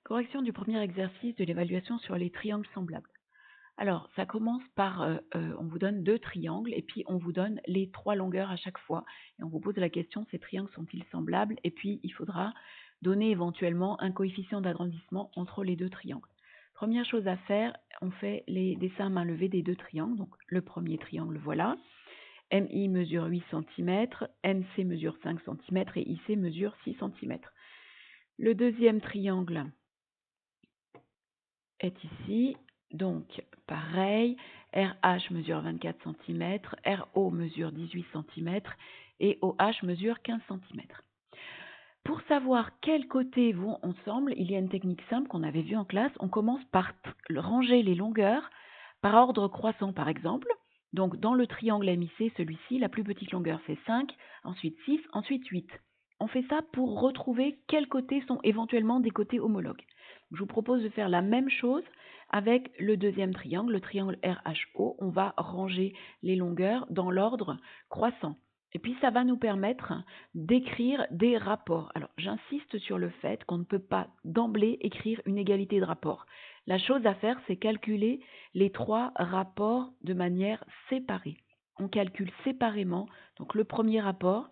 Correction du premier exercice de l'évaluation sur les triangles semblables. Alors, ça commence par, on vous donne 2 triangles et puis on vous donne les 3 longueurs à chaque fois et on vous pose la question: «Ces triangles sont-ils semblables?» et puis il faudra donner éventuellement un coefficient d'agrandissement entre les 2 triangles. Première chose à faire, on fait les dessins à main levée des 2 triangles. Donc le premier triangle, voilà. MI mesure 8 centimètres, MC mesure 5 centimètres et IC mesure 6 centimètres. Le deuxième triangle est ici. Donc, pareil, RH mesure 24 cm, RO mesure 18 cm et OH mesure 15 cm. Pour savoir quels côtés vont ensemble, il y a une technique simple qu'on avait vue en classe. On commence par ranger les longueurs par ordre croissant, par exemple. Donc, dans le triangle MIC, celui-ci, la plus petite longueur, c'est 5, ensuite 6, ensuite 8. On fait ça pour retrouver quels côtés sont éventuellement des côtés homologues. Je vous propose de faire la même chose avec le deuxième triangle, le triangle RHO. On va ranger les longueurs dans l'ordre croissant. Et puis, ça va nous permettre d'écrire des rapports. Alors, j'insiste sur le fait qu'on ne peut pas d'emblée écrire une égalité de rapport. La chose à faire, c'est calculer les 3 rapports de manière séparée. On calcule séparément. Donc, le premier rapport,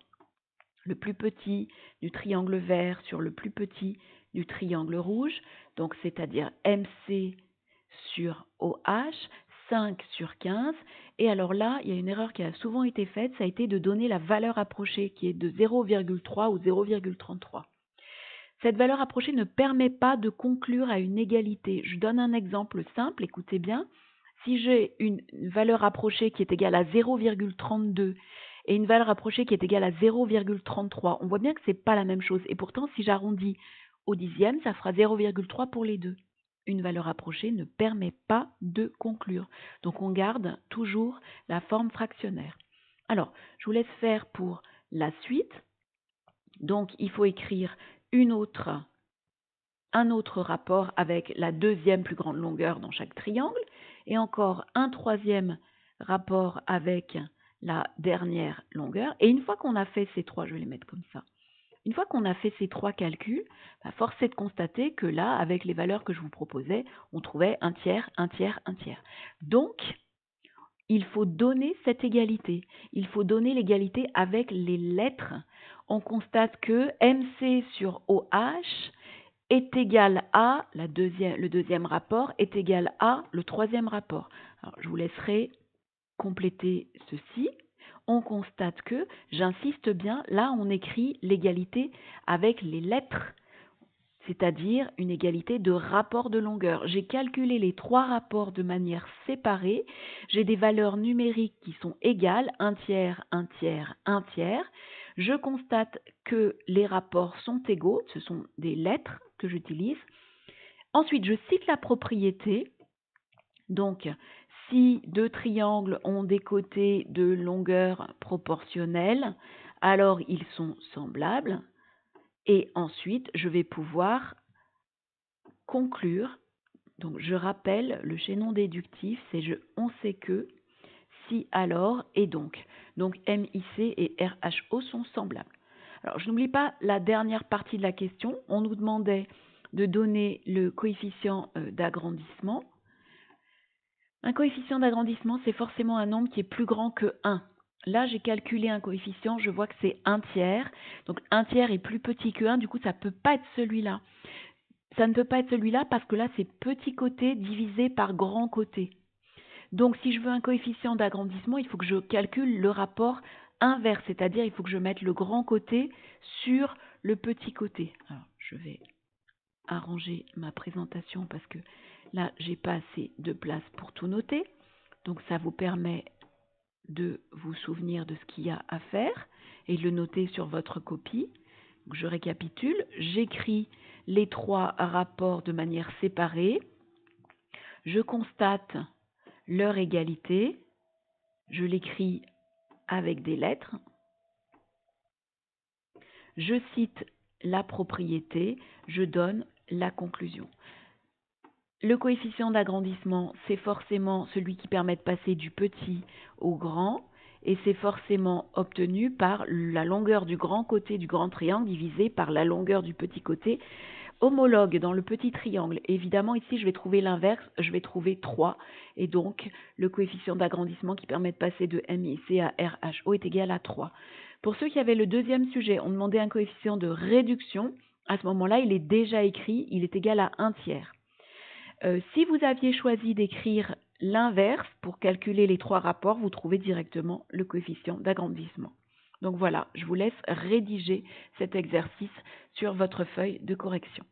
le plus petit du triangle vert sur le plus petit du triangle rouge, donc c'est-à-dire MC sur OH, 5 sur 15. Et alors là, il y a une erreur qui a souvent été faite, ça a été de donner la valeur approchée qui est de 0,3 ou 0,33. Cette valeur approchée ne permet pas de conclure à une égalité. Je donne un exemple simple, écoutez bien. Si j'ai une valeur approchée qui est égale à 0,32 et une valeur approchée qui est égale à 0,33, on voit bien que ce n'est pas la même chose. Et pourtant, si j'arrondis au dixième, ça fera 0,3 pour les deux. Une valeur approchée ne permet pas de conclure. Donc on garde toujours la forme fractionnaire. Alors, je vous laisse faire pour la suite. Donc, il faut écrire un autre rapport avec la deuxième plus grande longueur dans chaque triangle et encore un troisième rapport avec la dernière longueur. Et une fois qu'on a fait ces trois, je vais les mettre comme ça, une fois qu'on a fait ces 3 calculs, force est de constater que là, avec les valeurs que je vous proposais, on trouvait un tiers, un tiers, un tiers. Donc, il faut donner cette égalité. Il faut donner l'égalité avec les lettres. On constate que MC sur OH est égal à, le deuxième rapport est égal à le troisième rapport. Alors, je vous laisserai compléter ceci. On constate que, j'insiste bien, là on écrit l'égalité avec les lettres, c'est-à-dire une égalité de rapport de longueur. J'ai calculé les 3 rapports de manière séparée. J'ai des valeurs numériques qui sont égales, 1 tiers, 1 tiers, 1 tiers. Je constate que les rapports sont égaux, ce sont des lettres que j'utilise. Ensuite, je cite la propriété. Donc, si 2 triangles ont des côtés de longueur proportionnelle, alors ils sont semblables. Et ensuite, je vais pouvoir conclure. Donc, je rappelle, le chaînon déductif, c'est on sait que, si alors et donc. Donc, MIC et RHO sont semblables. Alors, je n'oublie pas la dernière partie de la question. On nous demandait de donner le coefficient d'agrandissement. Un coefficient d'agrandissement, c'est forcément un nombre qui est plus grand que 1. Là, j'ai calculé un coefficient, je vois que c'est 1 tiers. Donc, 1 tiers est plus petit que 1, du coup, ça ne peut pas être celui-là. Ça ne peut pas être celui-là parce que là, c'est petit côté divisé par grand côté. Donc, si je veux un coefficient d'agrandissement, il faut que je calcule le rapport inverse, c'est-à-dire il faut que je mette le grand côté sur le petit côté. Alors, je vais arranger ma présentation parce que là, j'ai pas assez de place pour tout noter. Donc, ça vous permet de vous souvenir de ce qu'il y a à faire et de le noter sur votre copie. Donc, je récapitule. J'écris les 3 rapports de manière séparée. Je constate leur égalité. Je l'écris avec des lettres. Je cite la propriété. Je donne la conclusion. Le coefficient d'agrandissement, c'est forcément celui qui permet de passer du petit au grand, et c'est forcément obtenu par la longueur du grand côté du grand triangle divisé par la longueur du petit côté Homologue dans le petit triangle. Évidemment, ici, je vais trouver l'inverse, je vais trouver 3. Et donc, le coefficient d'agrandissement qui permet de passer de MIC à RHO est égal à 3. Pour ceux qui avaient le deuxième sujet, on demandait un coefficient de réduction. À ce moment-là, il est déjà écrit, il est égal à 1/3. Si vous aviez choisi d'écrire l'inverse pour calculer les 3 rapports, vous trouvez directement le coefficient d'agrandissement. Donc voilà, je vous laisse rédiger cet exercice sur votre feuille de correction.